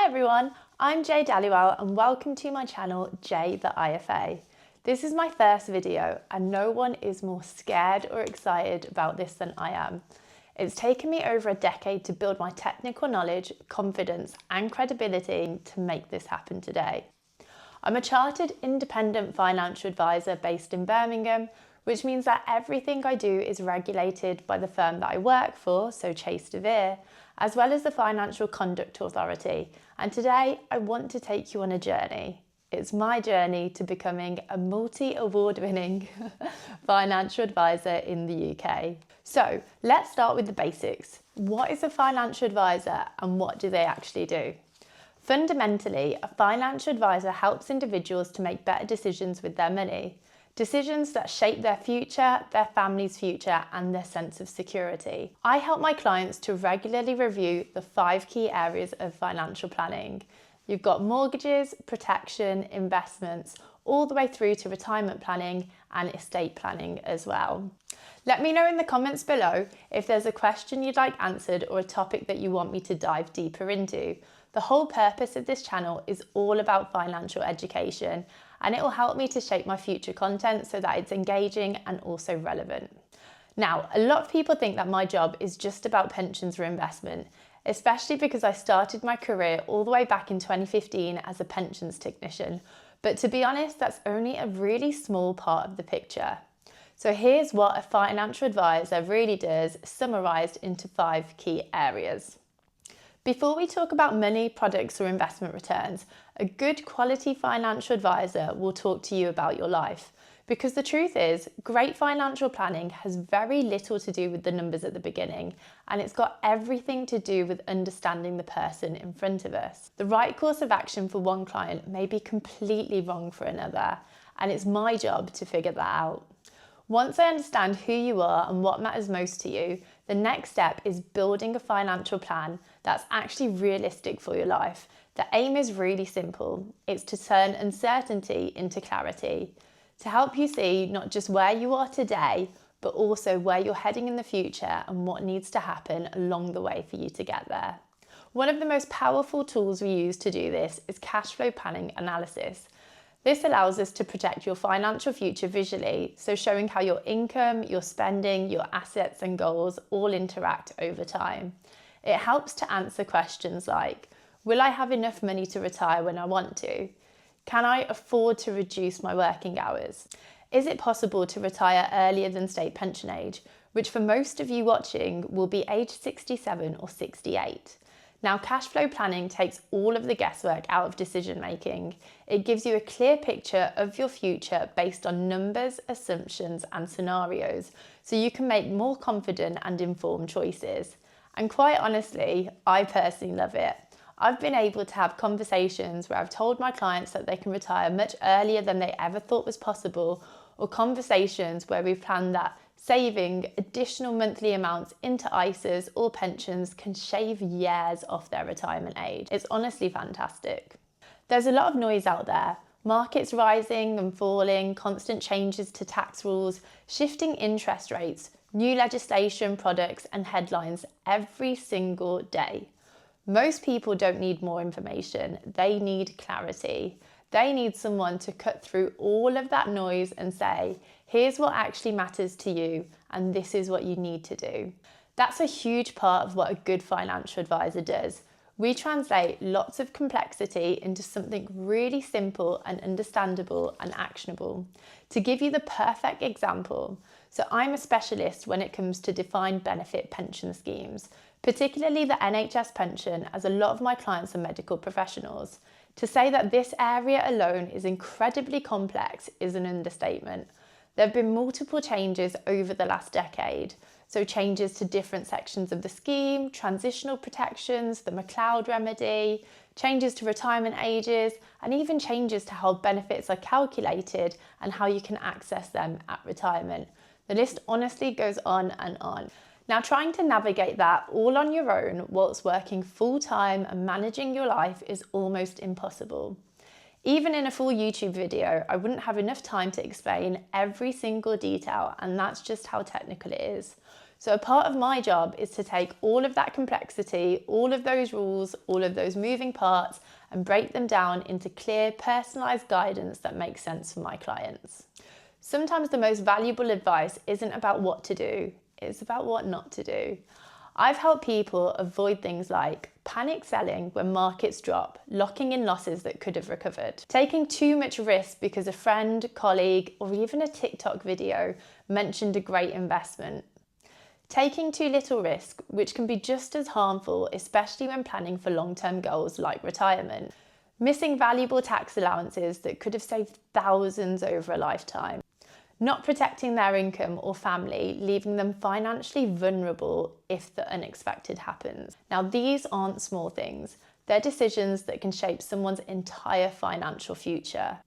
Hi everyone, I'm Jay Daliwal and welcome to my channel, Jay the IFA. This is my first video and no one is more scared or excited about this than I am. It's taken me over a decade to build my technical knowledge, confidence and credibility to make this happen today. I'm a chartered independent financial advisor based in Birmingham, which means that everything I do is regulated by the firm that I work for, so Chase de Vere, as well as the Financial Conduct Authority. And today I want to take you on a journey. It's my journey to becoming a multi-award winning financial advisor in the UK. So let's start with the basics. What is a financial advisor and what do they actually do? Fundamentally, a financial advisor helps individuals to make better decisions with their money. Decisions that shape their future, their family's future, and their sense of security. I help my clients to regularly review the 5 key areas of financial planning. You've got mortgages, protection, investments, all the way through to retirement planning and estate planning as well. Let me know in the comments below if there's a question you'd like answered or a topic that you want me to dive deeper into. The whole purpose of this channel is all about financial education, and it will help me to shape my future content so that it's engaging and also relevant. Now, a lot of people think that my job is just about pensions or investment, especially because I started my career all the way back in 2015 as a pensions technician. But to be honest, that's only a really small part of the picture. So here's what a financial advisor really does, summarised into 5 key areas. Before we talk about money, products or investment returns, a good quality financial advisor will talk to you about your life. Because the truth is, great financial planning has very little to do with the numbers at the beginning, and it's got everything to do with understanding the person in front of us. The right course of action for one client may be completely wrong for another, and it's my job to figure that out. Once I understand who you are and what matters most to you, the next step is building a financial plan that's actually realistic for your life. The aim is really simple. It's to turn uncertainty into clarity, to help you see not just where you are today, but also where you're heading in the future and what needs to happen along the way for you to get there. One of the most powerful tools we use to do this is cash flow planning analysis. This allows us to project your financial future visually, so showing how your income, your spending, your assets and goals all interact over time. It helps to answer questions like, will I have enough money to retire when I want to? Can I afford to reduce my working hours? Is it possible to retire earlier than state pension age, which for most of you watching will be age 67 or 68? Now, cash flow planning takes all of the guesswork out of decision making. It gives you a clear picture of your future based on numbers, assumptions and scenarios, so you can make more confident and informed choices. And quite honestly, I personally love it. I've been able to have conversations where I've told my clients that they can retire much earlier than they ever thought was possible, or conversations where we've planned that saving additional monthly amounts into ISAs or pensions can shave years off their retirement age. It's honestly fantastic. There's a lot of noise out there. Markets rising and falling, constant changes to tax rules, shifting interest rates, new legislation, products and headlines every single day. Most people don't need more information, they need clarity. They need someone to cut through all of that noise and say, here's what actually matters to you and this is what you need to do. That's a huge part of what a good financial advisor does. We translate lots of complexity into something really simple and understandable and actionable. To give you the perfect example, so I'm a specialist when it comes to defined benefit pension schemes, particularly the NHS pension, as a lot of my clients are medical professionals. To say that this area alone is incredibly complex is an understatement. There have been multiple changes over the last decade. So changes to different sections of the scheme, transitional protections, the McLeod remedy, changes to retirement ages, and even changes to how benefits are calculated and how you can access them at retirement. The list honestly goes on and on. Now, trying to navigate that all on your own whilst working full-time and managing your life is almost impossible. Even in a full YouTube video, I wouldn't have enough time to explain every single detail, and that's just how technical it is. So a part of my job is to take all of that complexity, all of those rules, all of those moving parts, and break them down into clear, personalised guidance that makes sense for my clients. Sometimes the most valuable advice isn't about what to do, it's about what not to do. I've helped people avoid things like panic selling when markets drop, locking in losses that could have recovered, taking too much risk because a friend, colleague, or even a TikTok video mentioned a great investment, taking too little risk, which can be just as harmful, especially when planning for long-term goals like retirement, missing valuable tax allowances that could have saved thousands over a lifetime, not protecting their income or family, leaving them financially vulnerable if the unexpected happens. Now, these aren't small things. They're decisions that can shape someone's entire financial future.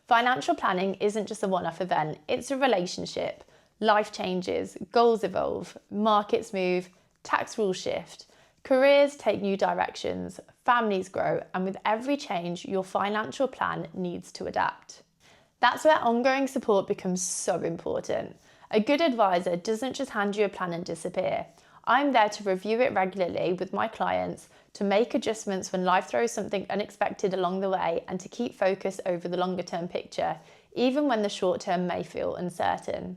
Financial planning isn't just a one-off event, it's a relationship. Life changes, goals evolve, markets move, tax rules shift, careers take new directions, families grow, and with every change, your financial plan needs to adapt. That's where ongoing support becomes so important. A good advisor doesn't just hand you a plan and disappear. I'm there to review it regularly with my clients, to make adjustments when life throws something unexpected along the way, and to keep focus over the longer term picture, even when the short term may feel uncertain.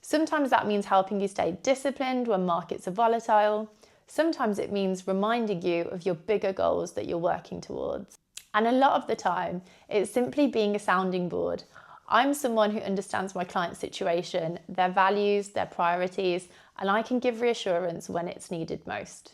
Sometimes that means helping you stay disciplined when markets are volatile. Sometimes it means reminding you of your bigger goals that you're working towards. And a lot of the time, it's simply being a sounding board. I'm someone who understands my client's situation, their values, their priorities, and I can give reassurance when it's needed most.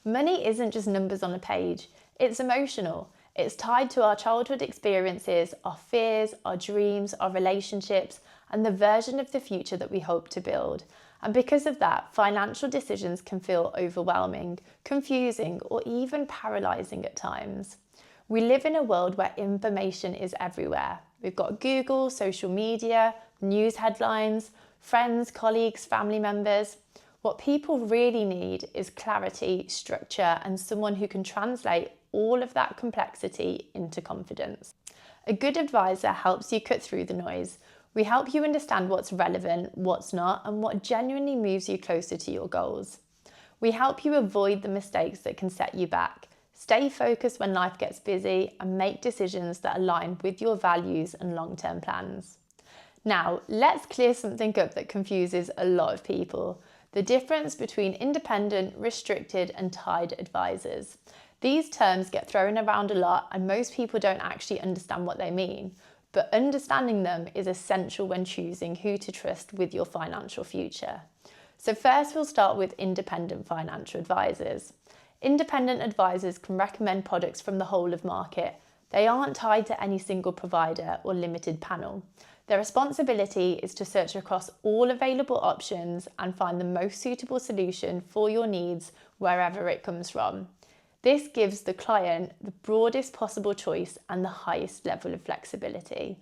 Money isn't just numbers on a page, it's emotional. It's tied to our childhood experiences, our fears, our dreams, our relationships, and the version of the future that we hope to build. And because of that, financial decisions can feel overwhelming, confusing, or even paralysing at times. We live in a world where information is everywhere. We've got Google, social media, news headlines, friends, colleagues, family members. What people really need is clarity, structure, and someone who can translate all of that complexity into confidence. A good advisor helps you cut through the noise. We help you understand what's relevant, what's not, and what genuinely moves you closer to your goals. We help you avoid the mistakes that can set you back. Stay focused when life gets busy and make decisions that align with your values and long-term plans. Now, let's clear something up that confuses a lot of people: the difference between independent, restricted, and tied advisors. These terms get thrown around a lot and most people don't actually understand what they mean, but understanding them is essential when choosing who to trust with your financial future. So first, we'll start with independent financial advisors. Independent advisors can recommend products from the whole of market. They aren't tied to any single provider or limited panel. Their responsibility is to search across all available options and find the most suitable solution for your needs wherever it comes from. This gives the client the broadest possible choice and the highest level of flexibility.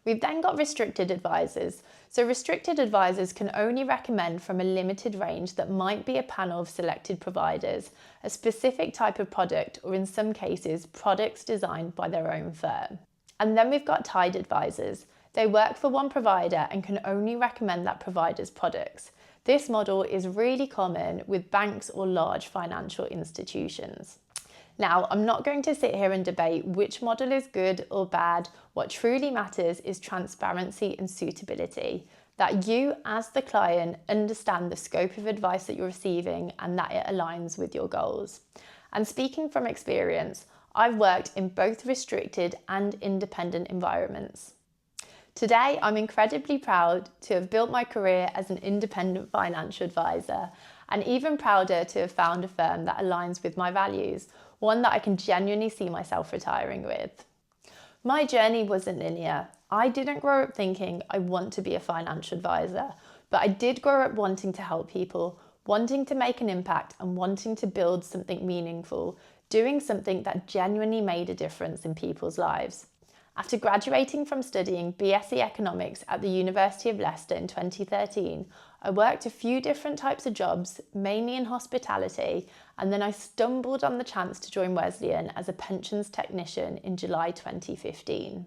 We've then got restricted advisors. So restricted advisors can only recommend from a limited range that might be a panel of selected providers, a specific type of product, or in some cases, products designed by their own firm. And then we've got tied advisors. They work for one provider and can only recommend that provider's products. This model is really common with banks or large financial institutions. Now, I'm not going to sit here and debate which model is good or bad. What truly matters is transparency and suitability, that you as the client understand the scope of advice that you're receiving and that it aligns with your goals. And speaking from experience, I've worked in both restricted and independent environments. Today, I'm incredibly proud to have built my career as an independent financial advisor, and even prouder to have found a firm that aligns with my values, one that I can genuinely see myself retiring with. My journey wasn't linear. I didn't grow up thinking I want to be a financial advisor, but I did grow up wanting to help people, wanting to make an impact and wanting to build something meaningful, doing something that genuinely made a difference in people's lives. After graduating from studying BSc Economics at the University of Leicester in 2013, I worked a few different types of jobs, mainly in hospitality, and then I stumbled on the chance to join Wesleyan as a pensions technician in July 2015.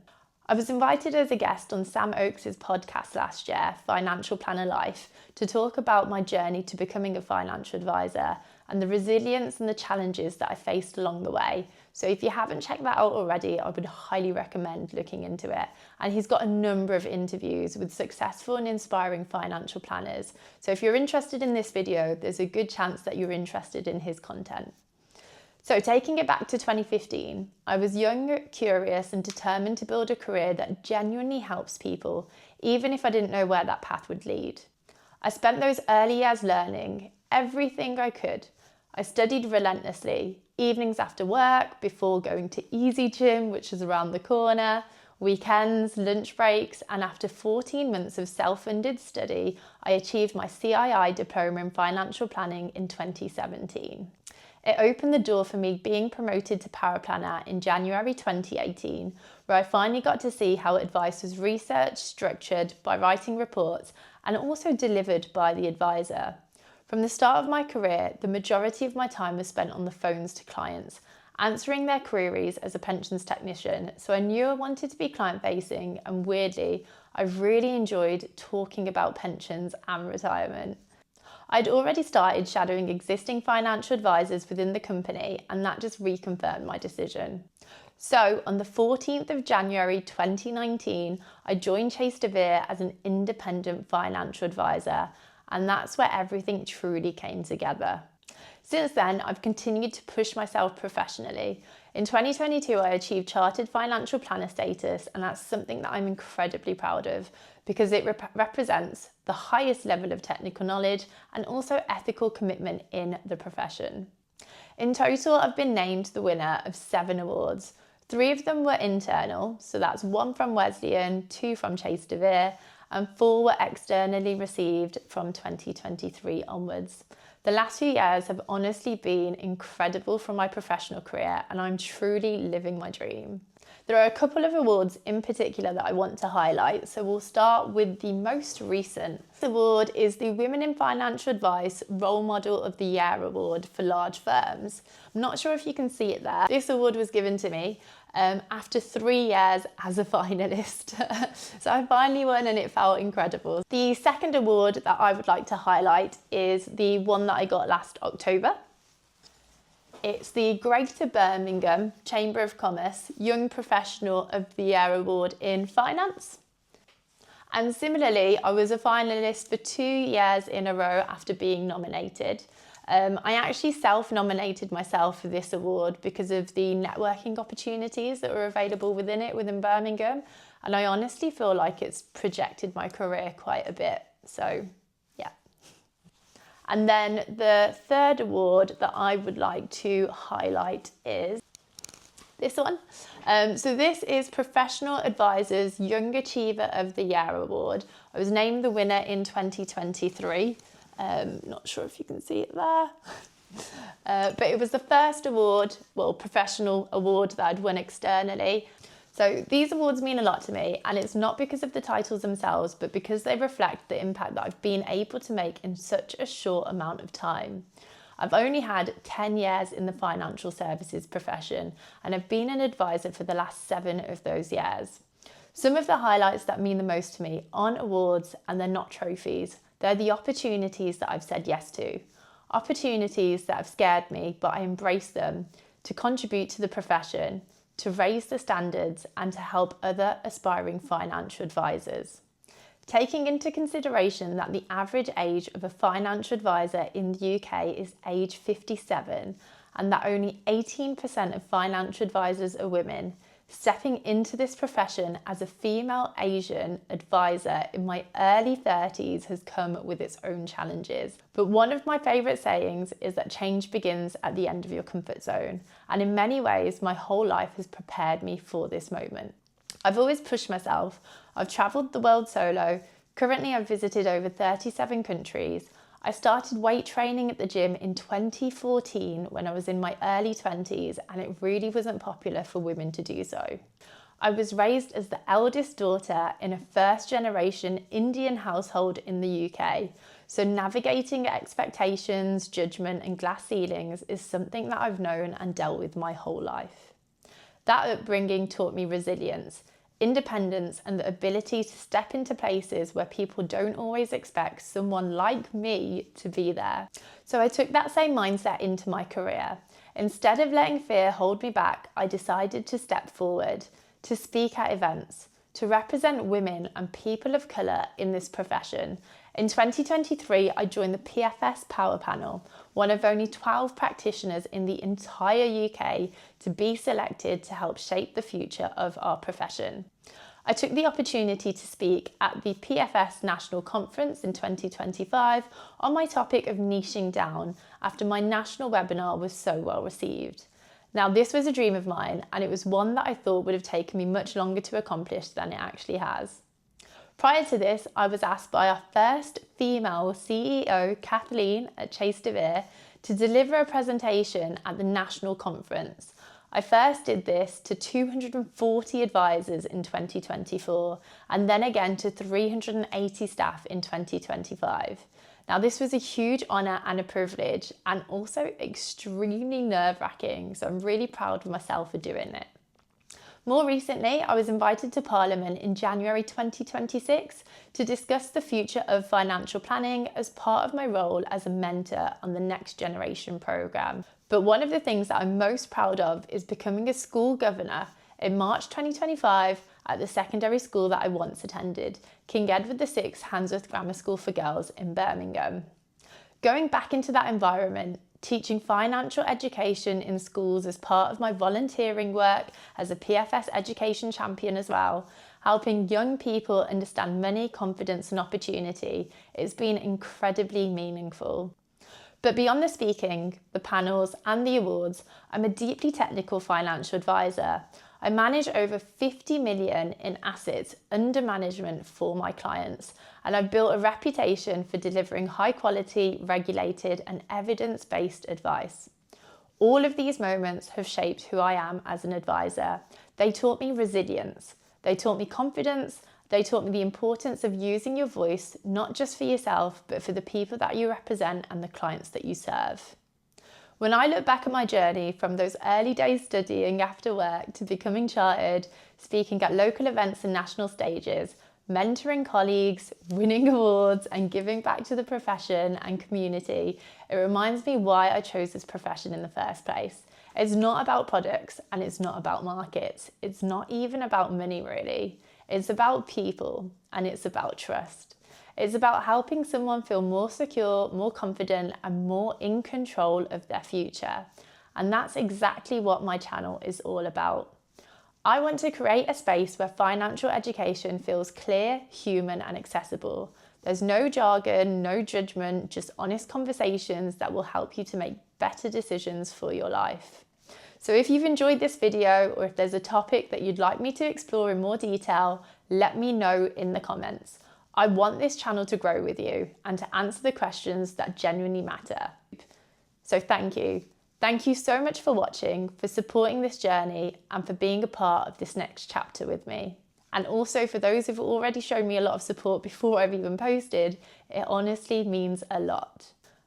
I was invited as a guest on Sam Oakes' podcast last year, Financial Planner Life, to talk about my journey to becoming a financial advisor and the resilience and the challenges that I faced along the way. So if you haven't checked that out already, I would highly recommend looking into it. And he's got a number of interviews with successful and inspiring financial planners. So if you're interested in this video, there's a good chance that you're interested in his content. So taking it back to 2015, I was young, curious and determined to build a career that genuinely helps people, even if I didn't know where that path would lead. I spent those early years learning everything I could. I studied relentlessly, evenings after work, before going to Easy Gym, which is around the corner, weekends, lunch breaks, and after 14 months of self-funded study, I achieved my CII diploma in financial planning in 2017. It opened the door for me being promoted to paraplanner in January 2018, where I finally got to see how advice was researched, structured by writing reports, and also delivered by the advisor. From the start of my career, the majority of my time was spent on the phones to clients, answering their queries as a pensions technician, so I knew I wanted to be client-facing, and weirdly, I really enjoyed talking about pensions and retirement. I'd already started shadowing existing financial advisors within the company, and that just reconfirmed my decision. So on the 14th of January 2019, I joined Chase de Vere as an independent financial advisor, and that's where everything truly came together. Since then, I've continued to push myself professionally. In 2022, I achieved Chartered Financial Planner status, and that's something that I'm incredibly proud of because it represents the highest level of technical knowledge and also ethical commitment in the profession. In total, I've been named the winner of 7 awards. 3 of them were internal, so that's 1 from Wesleyan, 2 from Chase de Vere, and 4 were externally received from 2023 onwards. The last few years have honestly been incredible for my professional career, and I'm truly living my dream. There are a couple of awards in particular that I want to highlight, so we'll start with the most recent. This award is the Women in Financial Advice Role Model of the Year Award for large firms. I'm not sure if you can see it there. This award was given to me after 3 years as a finalist. So I finally won and it felt incredible. The second award that I would like to highlight is the one that I got last October. It's the Greater Birmingham Chamber of Commerce Young Professional of the Year Award in Finance. And similarly, I was a finalist for 2 years in a row after being nominated. I actually self-nominated myself for this award because of the networking opportunities that were available within Birmingham. And I honestly feel like it's projected my career quite a bit. So, yeah. And then the third award that I would like to highlight is this one. So this is Professional Advisors Young Achiever of the Year Award. I was named the winner in 2023. Not sure if you can see it there. But it was the first award, professional award that I'd won externally. So these awards mean a lot to me, and it's not because of the titles themselves, but because they reflect the impact that I've been able to make in such a short amount of time. I've only had 10 years in the financial services profession, and I've been an advisor for the last 7 of those years. Some of the highlights that mean the most to me aren't awards and they're not trophies. They're the opportunities that I've said yes to. Opportunities that have scared me, but I embrace them to contribute to the profession, to raise the standards and to help other aspiring financial advisors. Taking into consideration that the average age of a financial advisor in the UK is age 57 and that only 18% of financial advisors are women, stepping into this profession as a female Asian advisor in my early 30s has come with its own challenges. But one of my favourite sayings is that change begins at the end of your comfort zone. And in many ways, my whole life has prepared me for this moment. I've always pushed myself. I've travelled the world solo. Currently, I've visited over 37 countries. I started weight training at the gym in 2014 when I was in my early 20s, and it really wasn't popular for women to do so. I was raised as the eldest daughter in a first-generation Indian household in the UK, so navigating expectations, judgment and glass ceilings is something that I've known and dealt with my whole life. That upbringing taught me resilience. independence, and the ability to step into places where people don't always expect someone like me to be there. So I took that same mindset into my career. Instead of letting fear hold me back, I decided to step forward, to speak at events, to represent women and people of colour in this profession. In 2023, I joined the PFS Power Panel, one of only 12 practitioners in the entire UK to be selected to help shape the future of our profession. I took the opportunity to speak at the PFS National Conference in 2025 on my topic of niching down after my national webinar was so well received. Now, this was a dream of mine, and it was one that I thought would have taken me much longer to accomplish than it actually has. Prior to this, I was asked by our first female CEO, Kathleen at Chase de Vere, to deliver a presentation at the national conference. I first did this to 240 advisors in 2024, and then again to 380 staff in 2025. Now, this was a huge honour and a privilege, and also extremely nerve-wracking, so I'm really proud of myself for doing it. More recently, I was invited to Parliament in January 2026 to discuss the future of financial planning as part of my role as a mentor on the Next Generation programme. But one of the things that I'm most proud of is becoming a school governor in March 2025 at the secondary school that I once attended, King Edward VI Handsworth Grammar School for Girls in Birmingham. Going back into that environment, teaching financial education in schools as part of my volunteering work as a PFS education champion as well, helping young people understand money, confidence and opportunity, it's been incredibly meaningful. But beyond the speaking, the panels and the awards, I'm a deeply technical financial advisor. I manage over 50 million in assets under management for my clients, and I've built a reputation for delivering high quality, regulated and evidence-based advice. All of these moments have shaped who I am as an advisor. They taught me resilience, they taught me confidence, they taught me the importance of using your voice, not just for yourself, but for the people that you represent and the clients that you serve. When I look back at my journey from those early days studying after work to becoming chartered, speaking at local events and national stages, mentoring colleagues, winning awards and giving back to the profession and community, it reminds me why I chose this profession in the first place. It's not about products and it's not about markets. It's not even about money really. It's about people and it's about trust. It's about helping someone feel more secure, more confident, and more in control of their future. And that's exactly what my channel is all about. I want to create a space where financial education feels clear, human, and accessible. There's no jargon, no judgment, just honest conversations that will help you to make better decisions for your life. So if you've enjoyed this video, or if there's a topic that you'd like me to explore in more detail, let me know in the comments. I want this channel to grow with you and to answer the questions that genuinely matter. So thank you. Thank you so much for watching, for supporting this journey and for being a part of this next chapter with me. And also for those who've already shown me a lot of support before I've even posted, it honestly means a lot.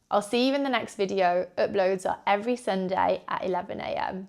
I'll see you in the next video. Uploads are every Sunday at 11 AM.